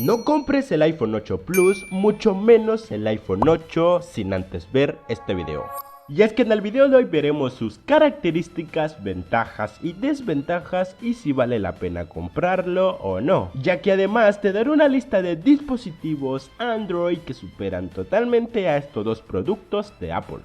No compres el iPhone 8 Plus, mucho menos el iPhone 8 sin antes ver este video. Y es que en el video de hoy veremos sus características, ventajas y desventajas y si vale la pena comprarlo o no, ya que además te daré una lista de dispositivos Android que superan totalmente a estos dos productos de Apple.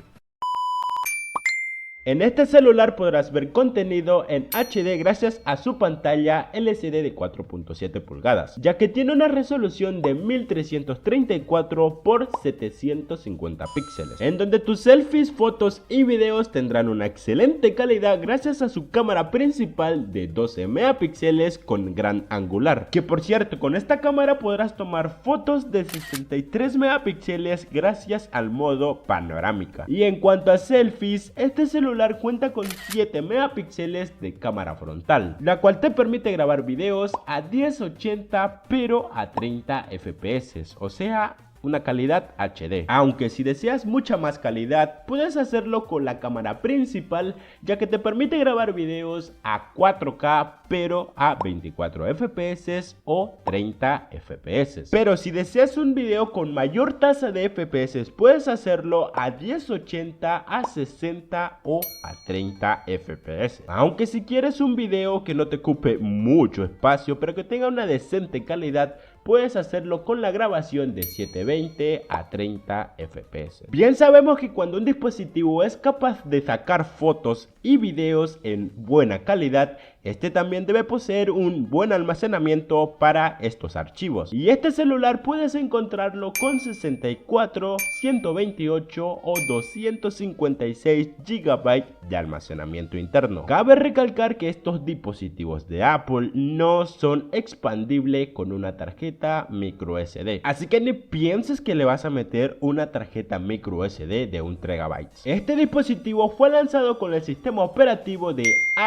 En este celular podrás ver contenido en HD gracias a su pantalla LCD de 4.7 pulgadas, ya que tiene una resolución de 1334 x 750 píxeles, en donde tus selfies, fotos y videos tendrán una excelente calidad gracias a su cámara principal de 12 megapíxeles con gran angular, que por cierto con esta cámara podrás tomar fotos de 63 megapíxeles gracias al modo panorámica. Y en cuanto a selfies, este celular cuenta con 7 megapíxeles de cámara frontal, la cual te permite grabar videos a 1080 pero a 30 fps, o sea, una calidad HD. Aunque si deseas mucha más calidad, puedes hacerlo con la cámara principal, ya que te permite grabar videos a 4K pero a 24 fps o 30 fps. Pero si deseas un video con mayor tasa de fps, puedes hacerlo a 1080, a 60 o a 30 fps. Aunque si quieres un video que no te ocupe mucho espacio pero que tenga una decente calidad, puedes hacerlo con la grabación de 720 a 30 fps. Bien sabemos que cuando un dispositivo es capaz de sacar fotos y videos en buena calidad, este también debe poseer un buen almacenamiento para estos archivos. Y este celular puedes encontrarlo con 64, 128 o 256 GB de almacenamiento interno. Cabe recalcar que estos dispositivos de Apple no son expandibles con una tarjeta micro SD, así que ni pienses que le vas a meter una tarjeta micro SD de 1 TB. Este dispositivo fue lanzado con el sistema operativo de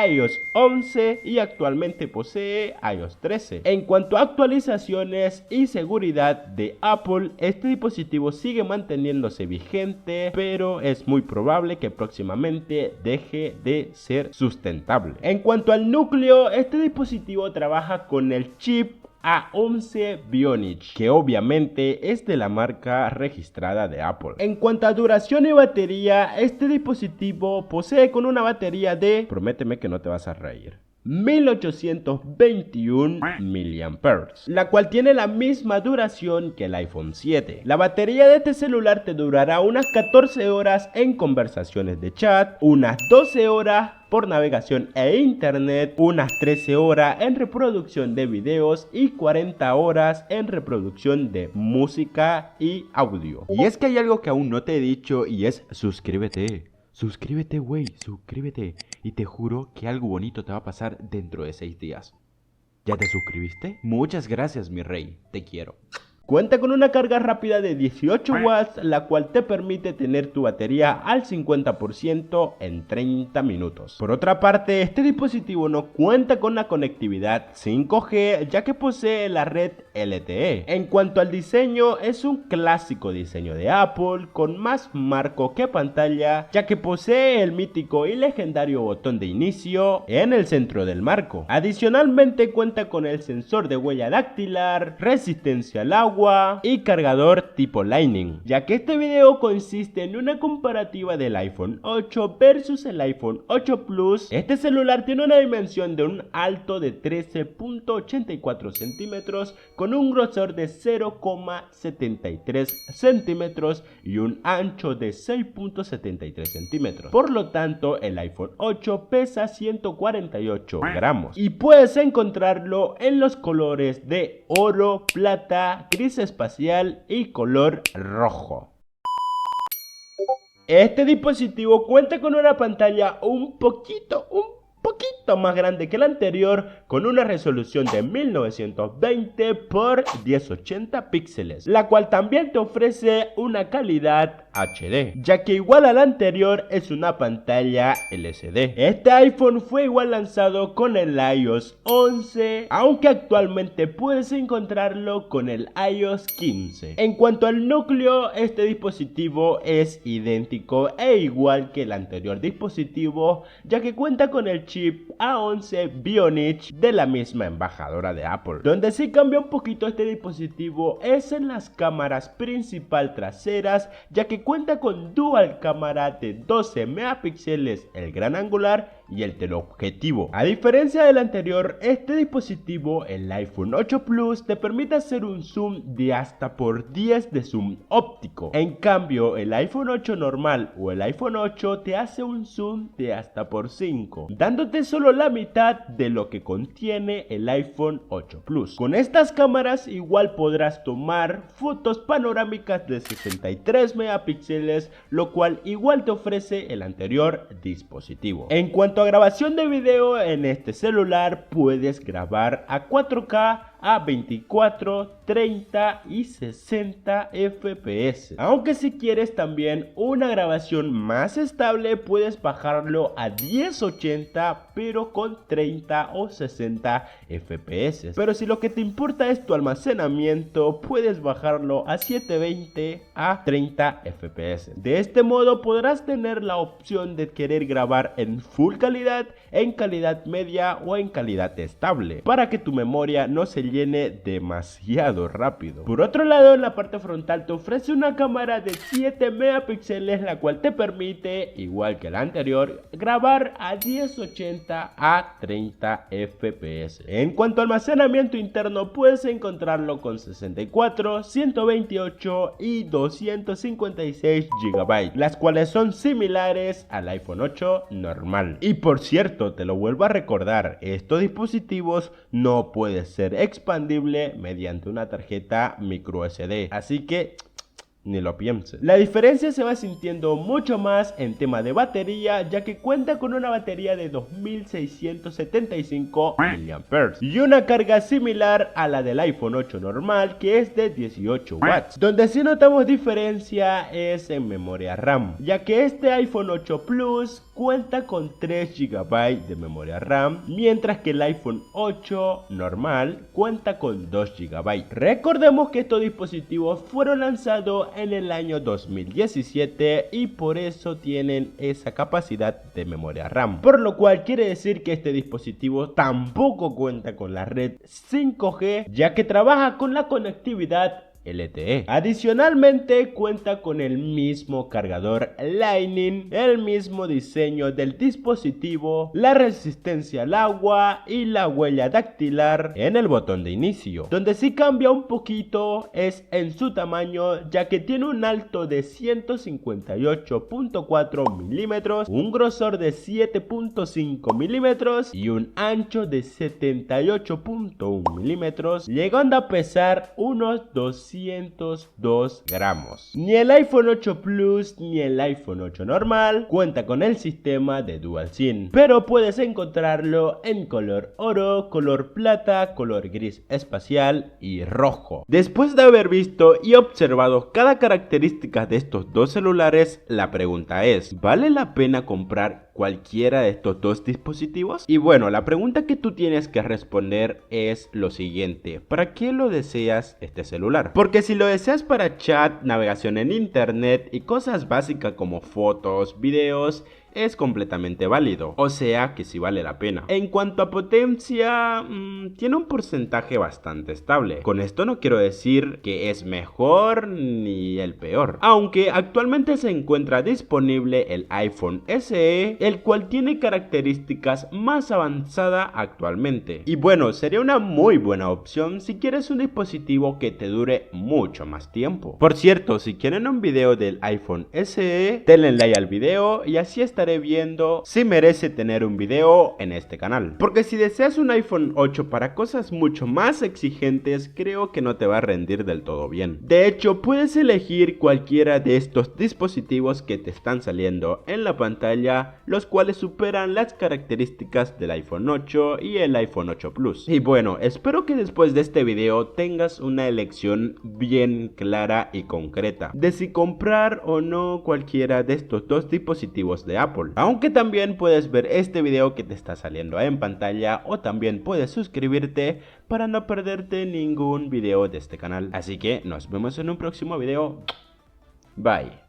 iOS 11 y actualmente posee iOS 13. En cuanto a actualizaciones y seguridad de Apple, este dispositivo sigue manteniéndose vigente, pero es muy probable que próximamente deje de ser sustentable. En cuanto al núcleo, este dispositivo trabaja con el chip A11 Bionic, que obviamente es de la marca registrada de Apple. En cuanto a duración y batería, este dispositivo posee con una batería de, prométeme que no te vas a reír, 1821 mAh, la cual tiene la misma duración que el iPhone 7. La batería de este celular te durará unas 14 horas en conversaciones de chat, unas 12 horas por navegación e internet, unas 13 horas en reproducción de videos y 40 horas en reproducción de música y audio. Y es que hay algo que aún no te he dicho y es suscríbete. Suscríbete, güey, suscríbete. Y te juro que algo bonito te va a pasar dentro de 6 días. ¿Ya te suscribiste? Muchas gracias, mi rey. Te quiero. Cuenta con una carga rápida de 18 watts, la cual te permite tener tu batería al 50% en 30 minutos. Por otra parte, este dispositivo no cuenta con la conectividad 5G, ya que posee la red LTE. En cuanto al diseño, es un clásico diseño de Apple, con más marco que pantalla, ya que posee el mítico y legendario botón de inicio en el centro del marco. Adicionalmente cuenta con el sensor de huella dactilar, resistencia al agua y cargador tipo Lightning, ya que este video consiste en una comparativa del iPhone 8 versus el iPhone 8 Plus. Este celular tiene una dimensión de un alto de 13.84 centímetros con un grosor de 0,73 centímetros y un ancho de 6.73 centímetros. Por lo tanto, el iPhone 8 pesa 148 gramos y puedes encontrarlo en los colores de oro, plata, gris espacial y color rojo. Este dispositivo cuenta con una pantalla un poquito más grande que la anterior, con una resolución de 1920 x 1080 píxeles, la cual también te ofrece una calidad HD, ya que igual a la anterior es una pantalla LCD. Este iPhone fue igual lanzado con el iOS 11, aunque actualmente puedes encontrarlo con el iOS 15. En cuanto al núcleo, este dispositivo es idéntico e igual que el anterior dispositivo, ya que cuenta con el chip chip A11 Bionic de la misma embajadora de Apple. Donde sí cambia un poquito este dispositivo es en las cámaras principal traseras, ya que cuenta con dual cámara de 12 megapíxeles el gran angular y el teleobjetivo. A diferencia del anterior, este dispositivo, el iPhone 8 Plus, te permite hacer un zoom de hasta por 10 de zoom óptico. En cambio, el iPhone 8 normal o el iPhone 8 te hace un zoom de hasta por 5, dándote solo la mitad de lo que contiene el iPhone 8 Plus. Con estas cámaras igual podrás tomar fotos panorámicas de 63 megapíxeles, lo cual igual te ofrece el anterior dispositivo. En cuanto a grabación de video, en este celular puedes grabar a 4K a 24, 30 y 60 FPS. Aunque si quieres también una grabación más estable, puedes bajarlo a 1080 pero con 30 o 60 FPS. Pero si lo que te importa es tu almacenamiento, puedes bajarlo a 720 a 30 FPS. De este modo podrás tener la opción de querer grabar en full calidad, en calidad media o en calidad estable, para que tu memoria no se llene demasiado rápido. Por otro lado, en la parte frontal te ofrece una cámara de 7 megapíxeles, la cual te permite, igual que la anterior, grabar a 1080 a 30 FPS. En cuanto a almacenamiento interno, puedes encontrarlo con 64, 128 y 256 GB, las cuales son similares al iPhone 8 normal. Y por cierto, te lo vuelvo a recordar, estos dispositivos no pueden ser expandible mediante una tarjeta micro SD, así que ni lo pienses. La diferencia se va sintiendo mucho más en tema de batería, ya que cuenta con una batería de 2675 mAh y una carga similar a la del iPhone 8 normal, que es de 18 watts. Donde sí notamos diferencia es en memoria RAM, ya que este iPhone 8 Plus cuenta con 3 GB de memoria RAM, mientras que el iPhone 8 normal cuenta con 2 GB. Recordemos que estos dispositivos fueron lanzados en el año 2017 y por eso tienen esa capacidad de memoria RAM, por lo cual quiere decir que este dispositivo tampoco cuenta con la red 5G, ya que trabaja con la conectividad LTE. Adicionalmente cuenta con el mismo cargador Lightning, el mismo diseño del dispositivo, la resistencia al agua y la huella dactilar en el botón de inicio. Donde sí cambia un poquito es en su tamaño, ya que tiene un alto de 158.4 milímetros, un grosor de 7.5 milímetros y un ancho de 78.1 milímetros, llegando a pesar unos 202 gramos. Ni el iPhone 8 Plus ni el iPhone 8 normal cuenta con el sistema de Dual SIM, pero puedes encontrarlo en color oro, color plata, color gris espacial y rojo. Después de haber visto y observado cada característica de estos dos celulares, la pregunta es, ¿vale la pena comprar cualquiera de estos dos dispositivos? Y bueno, la pregunta que tú tienes que responder es lo siguiente: ¿para qué lo deseas este celular? Porque si lo deseas para chat, navegación en internet y cosas básicas como fotos, videos, es completamente válido, o sea que sí vale la pena. En cuanto a potencia, tiene un porcentaje bastante estable. Con esto no quiero decir que es mejor ni el peor, aunque actualmente se encuentra disponible el iPhone SE, el cual tiene características más avanzadas actualmente. Y bueno, sería una muy buena opción si quieres un dispositivo que te dure mucho más tiempo. Por cierto, si quieren un video del iPhone SE, denle like al video y así estaré viendo si merece tener un video en este canal. Porque si deseas un iPhone 8 para cosas mucho más exigentes, creo que no te va a rendir del todo bien. De hecho, puedes elegir cualquiera de estos dispositivos que te están saliendo en la pantalla, los cuales superan las características del iPhone 8 y el iPhone 8 Plus. Y bueno, espero que después de este video tengas una elección bien clara y concreta de si comprar o no cualquiera de estos dos dispositivos de Apple. Aunque también puedes ver este video que te está saliendo en pantalla, o también puedes suscribirte para no perderte ningún video de este canal. Así que nos vemos en un próximo video. Bye.